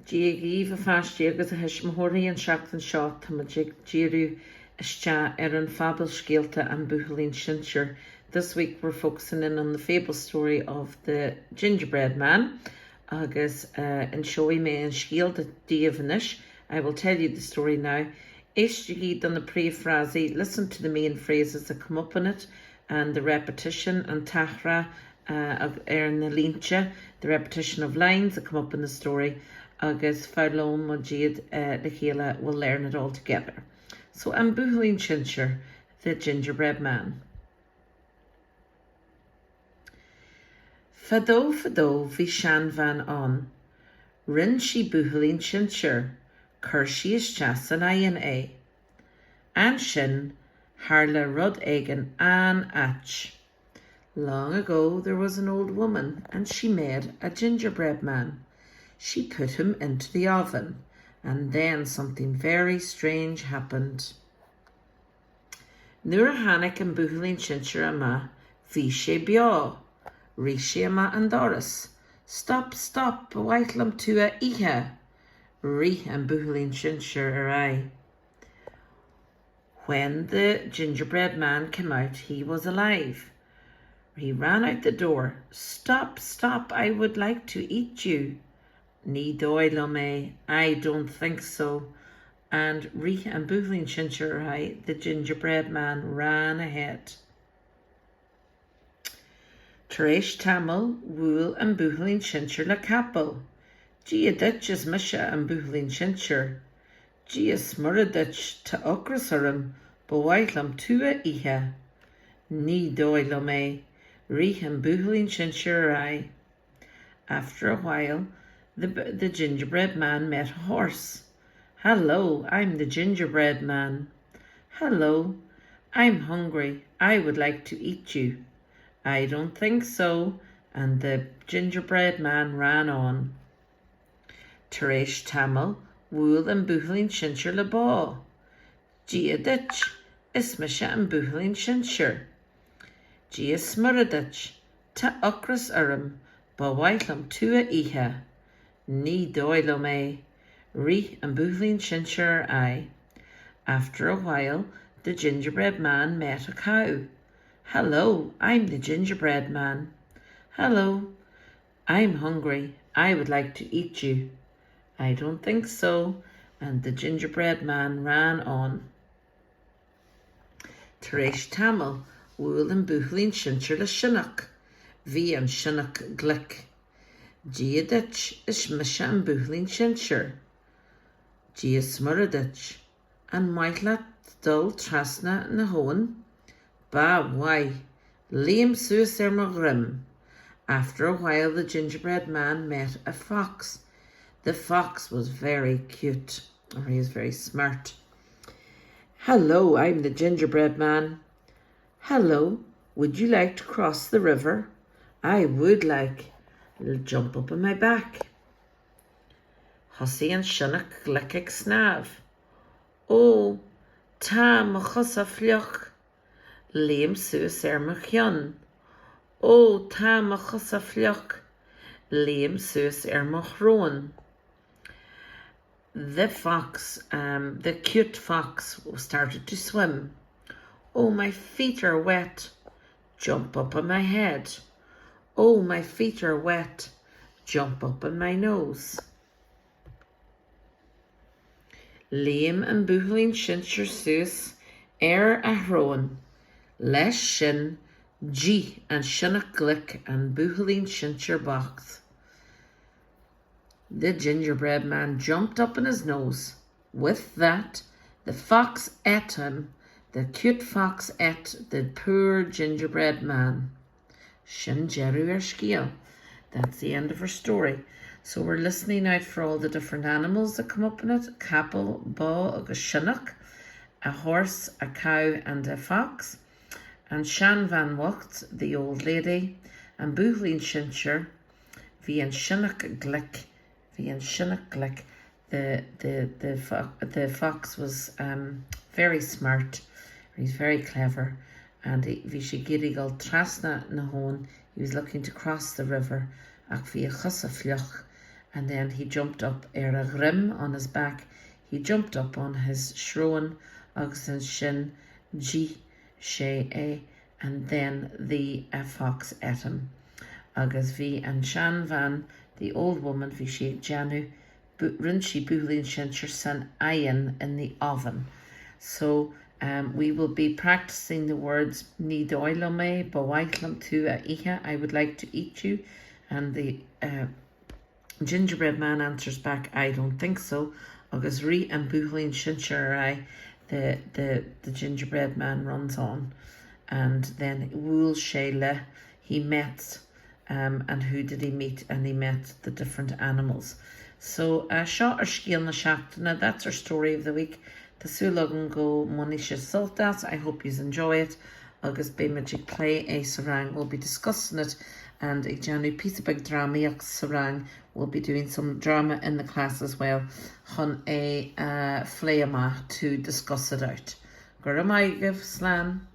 Díagh a fáistí agus a heis mthirí an seachtain seo tá díú iste an fabul scéalta an Buachaillín Sinséir. This week we're focusing in on the fable story of the gingerbread man. Agus in showy me an scéalta díomhanis. I will tell you the story now. Éistigh on the pre-phrase, listen to the main phrases that come up in it and the repetition and tahra of na línte, the repetition of lines that come up in the story. Agus Fallon Majid the Chéile will learn it all together. So an Buachaillín Sinséir, the gingerbread man. Fadó bhí sean van an, rinn sí Buachaillín Sinséir, chur sí isteach san aon é. An sin, haar le rud éigean an atch. Long ago there was an old woman, and she made a gingerbread man. She put him into the oven, and then something very strange happened. Nuair a tháinig an Buachaillín Sinséir ama, bhí sé beo, rí sé ama an doras. Stop, bhaithlam tú a ihe, rí an Buachaillín Sinséir ar ai. When the gingerbread man came out, he was alive. He ran out the door. Stop, I would like to eat you. Ní dóigh me, I don't think so. And rí an Buachaillín Sinséir ar ai, the gingerbread man ran ahead. Tar éis tamil, bhuail an Buachaillín Sinséir le capal. Dí a dit is mise an Buachaillín Sinséir. Dí a smurradit ta ocras orm, bhaithlam tú a ihe. Ní dóigh me, rí an Buachaillín Sinséir ar ai. After a while, the gingerbread man met a horse. Hello, I'm the gingerbread man. Hello, I'm hungry. I would like to eat you. I don't think so. And the gingerbread man ran on. Tar éis tamil, bhuail an Buachaillín Sinséir le bá. Dí a dit, is mise an Buachaillín Sinséir. Dí a smurradit, ta ocras orm, bhaithlam tú a ihe. Ní dóigh me, rí an Buachaillín Sinséir ar ai. After a while, the gingerbread man met a cow. Hello, I'm the gingerbread man. Hello, I'm hungry. I would like to eat you. I don't think so. And the gingerbread man ran on. Tar éis tamil, bhuail an Buachaillín Sinséir le sineach. Bhí an sineach glic. Dí a dit is mise an Buachaillín Sinséir. Dí a smurradit, an maithleat dul trasna na hón. Ba why, léim suas mo grim. After a while, the gingerbread man met a fox. The fox was very cute, or he was very smart. Hello, I'm the gingerbread man. Hello, would you like to cross the river? I would like. It'll jump up on my back. Hussy an sineach glic snav. Oh, tá mo chusa flioch. Léim suas mo chion. Oh, tá mo chusa flioch. Léim suas mo chrón. The fox, the cute fox, started to swim. Oh, my feet are wet. Jump up on my head. Oh, my feet are wet. Jump up on my nose. Léim an Buachaillín Sinséir suas a thrón. Leis sin, dí an sineach glic an Buachaillín Sinséir box. The gingerbread man jumped up on his nose. With that, the fox ate him. The cute fox ate the poor gingerbread man. Sin Jerry ar scéal. That's the end of her story. So we're listening out for all the different animals that come up in it. Capel, bá agus sineach, a horse, a cow and a fox. And Shan van Wacht, the old lady. And Buachaillín Sinséir, bhí an sineach glic. The fox was very smart. He's very clever. And bhí sé girigal trasna na hón. He was looking to cross the river. Ach bhí a chusa flioch. and then he jumped up a grim on his back. He jumped up on his shrone agus an sin G sé é, and then the fox ate him. Agus bhí an Sean Van, the old woman, bhí si ag Janu, rinn si buachaillín sinseir san ayin in the oven. So we will be practicing the words ní dóilm é, Buachaillín tú a ihe, I would like to eat you. And the gingerbread man answers back, I don't think so. Agus rí an buachaillín sinseir the gingerbread man runs on. And then bhuail sé le, he met, and who did he meet? And he met the different animals. So seo ar scéal na seachtaine, that's our story of the week. Tásúlagan go Monisha Sultas. I hope you enjoy it. Agus be magic play a sarang. We'll be discussing it, and a Janu piece of big drama sarang. We'll be doing some drama in the class as well. Hun a fleama to discuss it out. Guramaigif slan.